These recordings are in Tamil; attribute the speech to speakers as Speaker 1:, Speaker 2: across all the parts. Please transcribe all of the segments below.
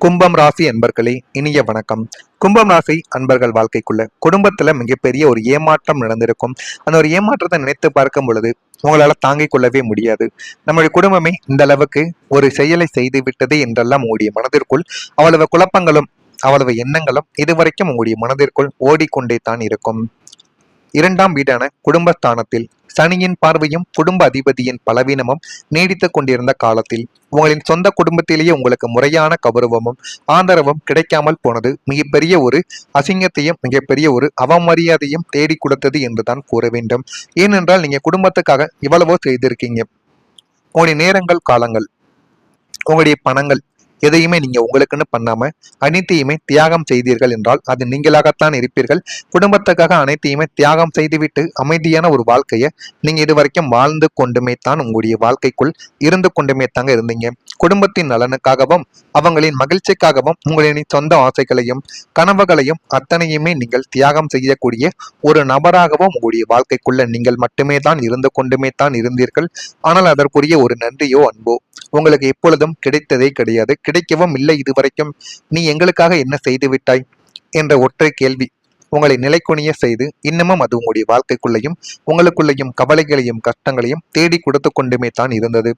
Speaker 1: கும்பம் ராசி அன்பர்களே, இனிய வணக்கம். கும்பம் ராசி அன்பர்கள் வாழ்க்கைக்குள்ள குடும்பத்துல மிகப்பெரிய ஒரு ஏமாற்றம் நடந்திருக்கும். அந்த ஒரு ஏமாற்றத்தை நினைத்து பார்க்கும் பொழுது உங்களால தாங்கிக் கொள்ளவே முடியாது. நம்முடைய குடும்பமே இந்த அளவுக்கு ஒரு செயலை செய்து விட்டது என்றெல்லாம் உங்களுடைய மனதிற்குள் அவ்வளவு குழப்பங்களும் அவ்வளவு எண்ணங்களும் இதுவரைக்கும் உங்களுடைய மனதிற்குள் ஓடிக்கொண்டே தான் இருக்கும். இரண்டாம் வீடான குடும்பஸ்தானத்தில் சனியின் பார்வையும் குடும்ப அதிபதியின் பலவீனமும் நீடித்துக் கொண்டிருந்த காலத்தில் உங்களின் சொந்த குடும்பத்திலேயே உங்களுக்கு முறையான கௌரவமும் ஆதரவும் கிடைக்காமல் போனது மிகப்பெரிய ஒரு அசிங்கத்தையும் மிகப்பெரிய ஒரு அவமரியாதையும் தேடி கொடுத்தது என்றுதான் கூற வேண்டும். ஏனென்றால் நீங்க குடும்பத்துக்காக இவ்வளவோ செய்திருக்கீங்க. உங்களுடைய நேரங்கள் காலங்கள் உங்களுடைய பணங்கள் எதையுமே நீங்க உங்களுக்குன்னு பண்ணாம அனைத்தையுமே தியாகம் செய்தீர்கள் என்றால் அது நீங்களாகத்தான் இருப்பீர்கள். குடும்பத்துக்காக அனைத்தையுமே தியாகம் செய்துவிட்டு அமைதியான ஒரு வாழ்க்கையை நீங்க இதுவரைக்கும் வாழ்ந்து கொண்டுமே தான் உங்களுடைய வாழ்க்கைக்குள் இருந்து கொண்டுமே தாங்க இருந்தீங்க. குடும்பத்தின் நலனுக்காகவும் அவங்களின் மகிழ்ச்சிக்காகவும் உங்களின் சொந்த ஆசைகளையும் கனவுகளையும் அத்தனையுமே நீங்கள் தியாகம் செய்யக்கூடிய ஒரு நபராகவும் உங்களுடைய வாழ்க்கைக்குள்ள நீங்கள் மட்டுமே தான் இருந்து கொண்டுமே தான் இருந்தீர்கள். ஆனால் அதற்குரிய ஒரு நன்றியோ அன்போ உங்களுக்கு எப்பொழுதும் கிடைத்ததே கிடையாது, கிடைக்கவும் இல்லை. இதுவரைக்கும் நீ எங்களுக்காக என்ன செய்து விட்டாய் என்ற ஒற்றை கேள்வி உங்களை நிலைக்குனிய செய்து இன்னமும் அது உங்களுடைய வாழ்க்கைக்குள்ளையும் உங்களுக்குள்ளேயும் கவலைகளையும் கஷ்டங்களையும் தேடி கொடுத்து கொண்டுமே தான் இருந்தது.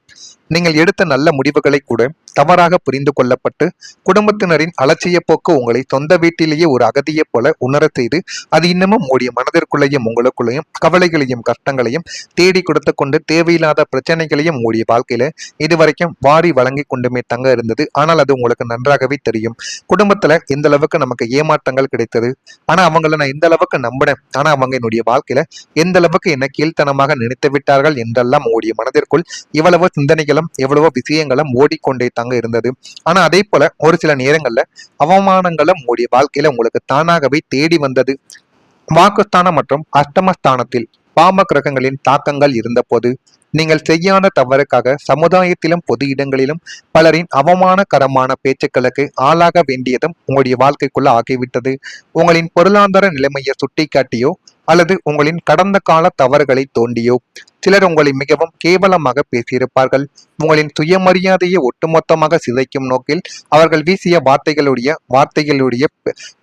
Speaker 1: நீங்கள் எடுத்த நல்ல முடிவுகளை கூட தவறாக புரிந்து கொள்ளப்பட்டு குடும்பத்தினரின் அலட்சிய போக்கு உங்களை சொந்த வீட்டிலேயே ஒரு அகதியை போல உணர செய்து அது இன்னமும் உங்களுடைய மனதிற்குள்ளேயும் உங்களுக்குள்ளேயும் கவலைகளையும் கஷ்டங்களையும் தேடி கொடுத்து கொண்டு தேவையில்லாத பிரச்சனைகளையும் உங்களுடைய வாழ்க்கையில இதுவரைக்கும் வாரி வழங்கி கொண்டுமே தங்க இருந்தது. ஆனால் அது உங்களுக்கு நன்றாகவே தெரியும். குடும்பத்துல எந்த அளவுக்கு நமக்கு ஏமாற்றங்கள் கிடைத்தது, ஆனா அவங்கள நான் எந்த அளவுக்கு நம்பினேன், ஆனா அவங்க என்னுடைய வாழ்க்கையில எந்த அளவுக்கு என்ன கீழ்த்தனமாக நினைத்து விட்டார்கள் என்றெல்லாம் உங்களுடைய மனதிற்குள் இவ்வளவோ சிந்தனைகளும் எவ்வளவோ விஷயங்களும் ஓடிக்கொண்டே தாங்க இருந்தது. ஆனா அதே போல ஒரு சில நேரங்கள்ல அவமானங்களும் உங்களுடைய வாழ்க்கையில உங்களுக்கு தானாகவே தேடி வந்தது. வாக்குஸ்தானம் மற்றும் அஷ்டமஸ்தானத்தில் பாம கிரகங்களின் தாக்கங்கள் இருந்த போது நீங்கள் செய்யாத தவறுக்காக சமுதாயத்திலும் பொது இடங்களிலும் பலரின் அவமானகரமான பேச்சுக்களுக்கு ஆளாக வேண்டியதும் உங்களுடைய வாழ்க்கைக்குள்ள ஆகிவிட்டது. உங்களின் பொருளாதார நிலைமையை சுட்டிக்காட்டியோ அல்லது உங்களின் கடந்த கால தவறுகளை தோண்டியோ சிலர் உங்களை மிகவும் கேவலமாக பேசியிருப்பார்கள். உங்களின் சுயமரியாதையை ஒட்டுமொத்தமாக சிதைக்கும் நோக்கில் அவர்கள் வீசிய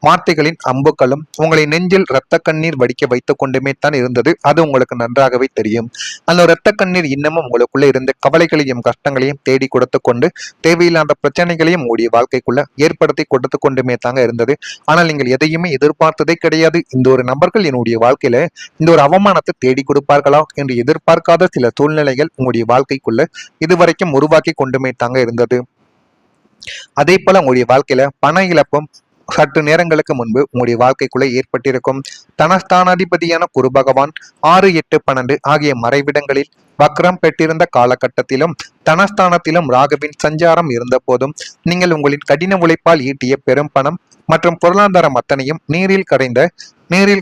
Speaker 1: வார்த்தைகளின் அம்புகளும் உங்களை நெஞ்சில் இரத்த கண்ணீர் வடிக்க வைத்துக் கொண்டுமே தான் இருந்தது. அது உங்களுக்கு நன்றாகவே தெரியும். அந்த இரத்த கண்ணீர் இன்னமும் உங்களுக்குள்ள இருந்த கவலைகளையும் கஷ்டங்களையும் தேடி கொடுத்து கொண்டு தேவையில்லாத பிரச்சனைகளையும் உங்களுடைய வாழ்க்கைக்குள்ள ஏற்படுத்தி கொடுத்து கொண்டுமே தாங்க இருந்தது. ஆனால் நீங்கள் எதையுமே எதிர்பார்த்ததே கிடையாது. இந்த ஒரு நபர்கள் என்னுடைய வாழ்க்கையில இந்த ஒரு அவமானத்தை தேடி கொடுப்பார்களா என்று எதிர்பார்க்காத சில சூழ்நிலைகள் உங்களுடைய வாழ்க்கைக்குள்ள இதுவரைக்கும் உருவாக்கி கொண்டுமே தாங்க இருந்தது. அதே போல உங்களுடைய வாழ்க்கையில பண இழப்பும் சற்று நேரங்களுக்கு முன்பு உங்களுடைய வாழ்க்கைக்குள்ள ஏற்பட்டிருக்கும். தனஸ்தானாதிபதியான குரு பகவான் 6, 8, 12 ஆகிய மறைவிடங்களில் வக்ரம் பெற்றிருந்த காலகட்டத்திலும் தனஸ்தானத்திலும் ராகுவின் சஞ்சாரம் இருந்த போதும் நீங்கள் உங்களின் கடின உழைப்பால் ஈட்டிய பெரும் பணம் மற்றும் பொருளாதாரம் அத்தனையும் நீரில்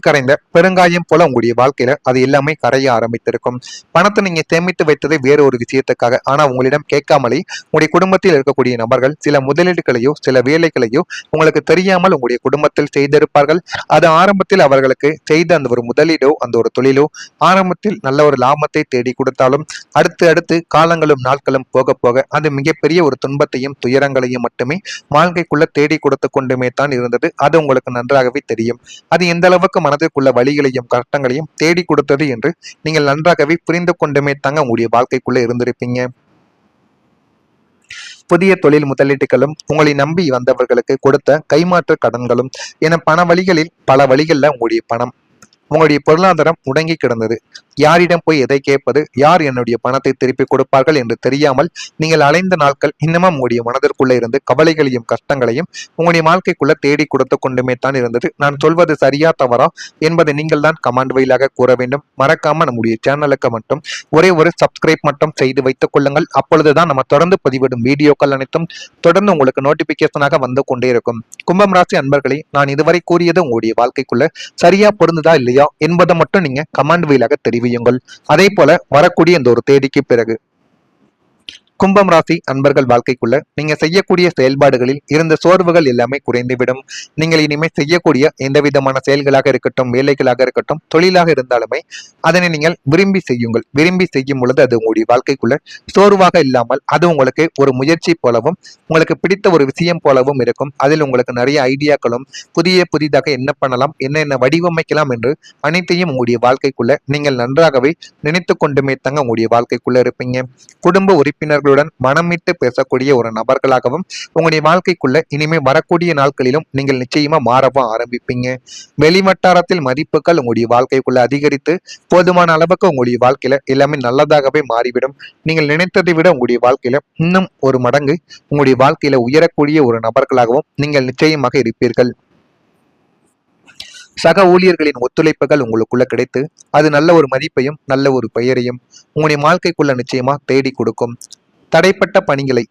Speaker 1: கரைந்த பெருங்காயம் போல உங்களுடைய வாழ்க்கையில அது எல்லாமே கரைய ஆரம்பித்திருக்கும். பணத்தை நீங்க சேமித்து வைத்ததை வேற ஒரு விஷயத்துக்காக, ஆனா உங்களிடம் கேட்காமலே உங்களுடைய குடும்பத்தில் இருக்கக்கூடிய நபர்கள் சில முதலீடுகளையோ சில வேலைகளையோ உங்களுக்கு தெரியாமல் உங்களுடைய குடும்பத்தில் செய்திருப்பார்கள். அது ஆரம்பத்தில் அவர்களுக்கு செய்த அந்த ஒரு முதலீடோ அந்த ஒரு தொழிலோ ஆரம்பத்தில் நல்ல ஒரு லாபத்தை தேடி கொடுத்தாலும் அடுத்து காலங்களும் நாட்களும் போக போக அது மிகப்பெரிய ஒரு துன்பத்தையும் துயரங்களையும் மட்டுமே வாழ்க்கைக்குள்ள தேடி கொடுத்து கொண்டுமே தான் இருந்தது. அது உங்களுக்கு நன்றாகவே தெரியும். அது எந்த அளவுக்கு மனதிற்குள்ள வழிகளையும் கஷ்டங்களையும் தேடி கொடுத்தது என்று நீங்கள் நன்றாகவே புரிந்து கொண்டுமே தாங்க உங்களுடைய வாழ்க்கைக்குள்ள இருந்திருப்பீங்க. புதிய தொழில் முதலீட்டுகளும் உங்களை நம்பி வந்தவர்களுக்கு கொடுத்த கைமாற்று கடன்களும் என பண வழிகளில் பல வழிகளில் உங்களுடைய பணம் உங்களுடைய பொருளாதாரம் முடங்கி கிடந்தது. யாரிடம் போய் எதை கேட்பது, யார் என்னுடைய பணத்தை திருப்பி கொடுப்பார்கள் என்று தெரியாமல் நீங்கள் அலைந்த நாட்கள் இன்னமும் உங்களுடைய மனதிற்குள்ள இருந்து கவலைகளையும் கஷ்டங்களையும் உங்களுடைய வாழ்க்கைக்குள்ள தேடி கொடுத்து கொண்டுமே தான் இருந்தது. நான் சொல்வது சரியா தவறா என்பதை நீங்கள் தான் கமெண்ட் வழியாக கூற வேண்டும். மறக்காம நம்முடைய சேனலுக்கு மட்டும் ஒரே ஒரு சப்ஸ்கிரைப் மட்டும் செய்து வைத்துக் கொள்ளுங்கள். அப்பொழுதுதான் நம்ம தொடர்ந்து பதிவிடும் வீடியோக்கள் அனைத்தும் தொடர்ந்து உங்களுக்கு நோட்டிபிகேஷனாக வந்து கொண்டே இருக்கும். கும்பம் ராசி அன்பர்களே, நான் இதுவரை கூறியது உங்களுடைய வாழ்க்கைக்குள்ள சரியா பொருந்துதா இல்லையா என்பதை மட்டும் நீங்க கமெண்ட் வழியாக தெரிவியுங்கள். அதே போல வரக்கூடிய இந்த ஒரு தேதிக்கு பிறகு கும்பம் ராசி அன்பர்கள் வாழ்க்கைக்குள்ள நீங்க செய்யக்கூடிய செயல்பாடுகளில் இருந்த சோர்வுகள் எல்லாமே குறைந்துவிடும். நீங்கள் இனிமேல் செய்யக்கூடிய எந்த விதமான செயல்களாக இருக்கட்டும், வேலைகளாக இருக்கட்டும், தொழிலாக இருந்தாலுமே அதனை நீங்கள் விரும்பி செய்யுங்கள். விரும்பி செய்யும் பொழுது அது உங்களுடைய வாழ்க்கைக்குள்ள சோர்வாக இல்லாமல் அது உங்களுக்கு ஒரு முயற்சி போலவும் உங்களுக்கு பிடித்த ஒரு விஷயம் போலவும் இருக்கும். அதில் உங்களுக்கு நிறைய ஐடியாக்களும் புதிதாக என்ன பண்ணலாம், என்ன வடிவமைக்கலாம் என்று அனைத்தையும் உங்களுடைய வாழ்க்கைக்குள்ள நீங்கள் நன்றாகவே நினைத்து கொண்டுமே தங்க உங்களுடைய வாழ்க்கைக்குள்ள இருப்பீங்க. குடும்ப உறுப்பினர்களுடன் மனம் விட்டு பேசக்கூடிய ஒரு நபர்களாகவும் உங்களுடைய வாழ்க்கைக்குள்ள இனிமே வரக்கூடிய நாட்களிலும் நீங்கள் நிச்சயமா மாறவும் ஆரம்பிப்பீங்க. வெளிவட்டாரத்தில் மதிப்புகள் உங்களுடைய வாழ்க்கைக்குள்ள அதிகரித்து போதுமான அளவுக்கு உங்களுடைய வாழ்க்கையில எல்லாமே நல்லதாகவே மாறிவிடும். நீங்கள் நினைத்ததை விட உங்களுடைய வாழ்க்கையில இன்னும் ஒரு மடங்கு உங்களுடைய வாழ்க்கையில உயரக்கூடிய ஒரு நபர்களாகவும் நீங்கள் நிச்சயமாக இருப்பீர்கள். சக ஊழியர்களின் ஒத்துழைப்புகள் உங்களுக்குள்ள கிடைத்து அது நல்ல ஒரு மதிப்பையும் நல்ல ஒரு பெயரையும் உங்களுடைய வாழ்க்கைக்குள்ள நிச்சயமா தேடி கொடுக்கும். தடைப்பட்ட பணிகளை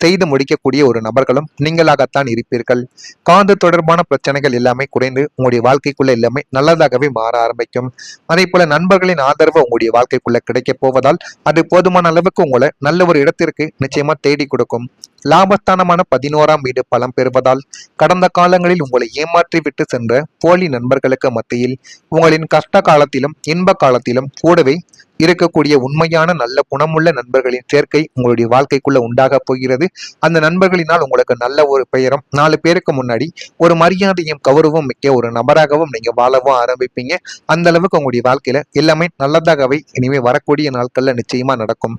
Speaker 1: செய்து முடிக்கக்கூடிய ஒரு நபர்களும் நீங்களாகத்தான் இருப்பீர்கள். காது தொடர்பான பிரச்சனைகள் எல்லாமே குறைந்து உங்களுடைய வாழ்க்கைக்குள்ள எல்லாமே நல்லதாகவே மாற ஆரம்பிக்கும். அதே போல நண்பர்களின் ஆதரவு உங்களுடைய வாழ்க்கைக்குள்ள கிடைக்க போவதால் அது போதுமான அளவுக்கு உங்களை நல்ல ஒரு இடத்திற்கு நிச்சயமா தேடி கொடுக்கும். லாபஸ்தானமான 11ஆம் வீடு பலம் பெறுவதால் கடந்த காலங்களில் உங்களை ஏமாற்றி விட்டு சென்ற போலி நண்பர்களுக்கு மத்தியில் உங்களின் கஷ்ட காலத்திலும் இன்ப காலத்திலும் கூடவே இருக்கக்கூடிய உண்மையான நல்ல குணமுள்ள நண்பர்களின் சேர்க்கை உங்களுடைய வாழ்க்கைக்குள்ள உண்டாக போகிறது. அந்த நண்பர்களினால் உங்களுக்கு நல்ல ஒரு பெயரும் 4 பேருக்கு முன்னாடி ஒரு மரியாதையும் கௌரவம் மிக்க ஒரு நபராகவும் நீங்க வாழவும் ஆரம்பிப்பீங்க. அந்த அளவுக்கு உங்களுடைய வாழ்க்கையில எல்லாமே நல்லதாகவே இனிமே வரக்கூடிய நாட்கள்ல நிச்சயமா நடக்கும்.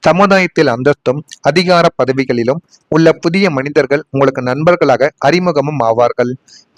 Speaker 1: சமுதாயத்தில் அந்தஸ்தும் அதிகார பதவிகளிலும் உள்ள புதிய மனிதர்கள் உங்களுக்கு நண்பர்களாக அறிமுகமும் ஆவார்கள்.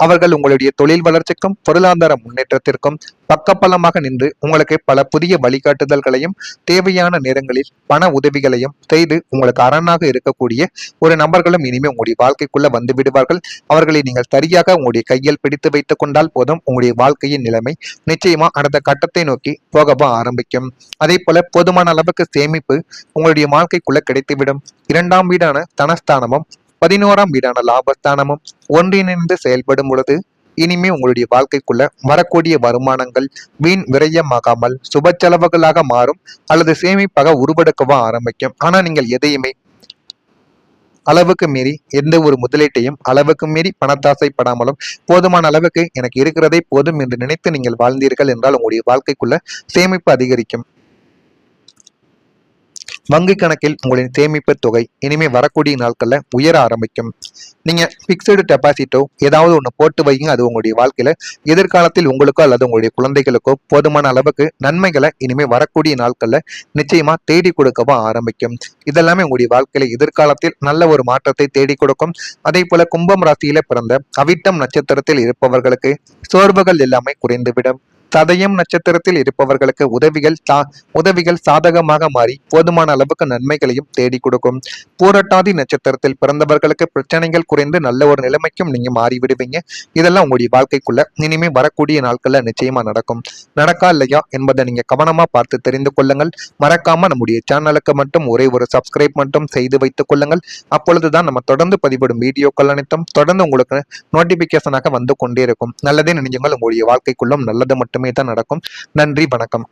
Speaker 1: அவர்கள் உங்களுடைய தொழில் வளர்ச்சிக்கும் பொருளாதார முன்னேற்றத்திற்கும் பக்கபலமாக நின்று உங்களுக்கு பல புதிய வழிகாட்டுதல்களையும் தேவையான நேரங்களில் பண உதவிகளையும் செய்து உங்களுக்கு அரணாக இருக்கக்கூடிய ஒரு நபர்களும் இனிமே உங்களுடைய வாழ்க்கைக்குள்ள வந்து விடுவார்கள். அவர்களை நீங்கள் சரியாக உங்களுடைய கையில் பிடித்து வைத்துக் கொண்டால் போதும் உங்களுடைய வாழ்க்கையின் நிலைமை நிச்சயமா அடுத்த கட்டத்தை நோக்கி போகவும் ஆரம்பிக்கும். அதே போல போதுமான அளவுக்கு சேமிப்பு உங்களுடைய வாழ்க்கைக்குள்ள கிடைத்துவிடும். 2ஆம் வீடான தனஸ்தானமும் 11ஆம் வீடான லாபஸ்தானமும் ஒன்றிணைந்து செயல்படும் பொழுது இனிமே உங்களுடைய வாழ்க்கைக்குள்ள வரக்கூடிய வருமானங்கள் வீண் விரயமாகாமல் சுப செலவுகளாக மாறும் அல்லது சேமிப்பாக உருவெடுக்கவும் ஆரம்பிக்கும். ஆனா நீங்கள் எதையுமே அளவுக்கு மீறி எந்த ஒரு முதலீட்டையும் அளவுக்கு மீறி பணத்தாசைப்படாமலும் போதுமான அளவுக்கு எனக்கு இருக்கிறதே போதும் என்று நினைத்து நீங்கள் வாழ்ந்தீர்கள் என்றால் உங்களுடைய வாழ்க்கைக்குள்ள சேமிப்பு அதிகரிக்கும். வங்கி கணக்கில் உங்களின் சேமிப்பு தொகை இனிமே வரக்கூடிய நாட்கள்ல உயர ஆரம்பிக்கும். நீங்க பிக்சடு டெபாசிட்டோ ஏதாவது ஒண்ணு போட்டு வைங்க. அது உங்களுடைய வாழ்க்கையில எதிர்காலத்தில் உங்களுக்கோ அல்லது உங்களுடைய குழந்தைகளுக்கோ போதுமான அளவுக்கு நன்மைகளை இனிமே வரக்கூடிய நாட்கள்ல நிச்சயமா தேடி கொடுக்கவும் ஆரம்பிக்கும். இதெல்லாமே உங்களுடைய வாழ்க்கையில எதிர்காலத்தில் நல்ல ஒரு மாற்றத்தை தேடி கொடுக்கும். அதே போல கும்பம் ராசியில பிறந்த அவிட்டம் நட்சத்திரத்தில் இருப்பவர்களுக்கு சோர்வுகள் எல்லாமே குறைந்துவிடும். சதயம் நட்சத்திரத்தில் இருப்பவர்களுக்கு உதவிகள் சாதகமாக மாறி போதுமான அளவுக்கு நன்மைகளையும் தேடி கொடுக்கும். பூரட்டாதி நட்சத்திரத்தில் பிறந்தவர்களுக்கு பிரச்சனைகள் குறைந்து நல்ல ஒரு நிலைமைக்கும் நீங்க மாறிவிடுவீங்க. இதெல்லாம் உங்களுடைய வாழ்க்கைக்குள்ள இனிமே வரக்கூடிய நாட்கள்ல நிச்சயமா நடக்கும். நடக்கா இல்லையா என்பதை நீங்க கவனமா பார்த்து தெரிந்து கொள்ளுங்கள். மறக்காம நம்முடைய சேனலுக்கு மட்டும் ஒரே ஒரு சப்ஸ்கிரைப் மட்டும் செய்து வைத்துக் கொள்ளுங்கள். அப்பொழுதுதான் நம்ம தொடர்ந்து பதிவிடும் வீடியோக்கள் அனைத்தும் தொடர்ந்து உங்களுக்கு நோட்டிபிகேஷனாக வந்து கொண்டே இருக்கும். நல்லதே நினைஞ்சுங்கள். உங்களுடைய வாழ்க்கைக்குள்ளும் நல்லது மட்டுமே தான் நடக்கும். நன்றி, வணக்கம்.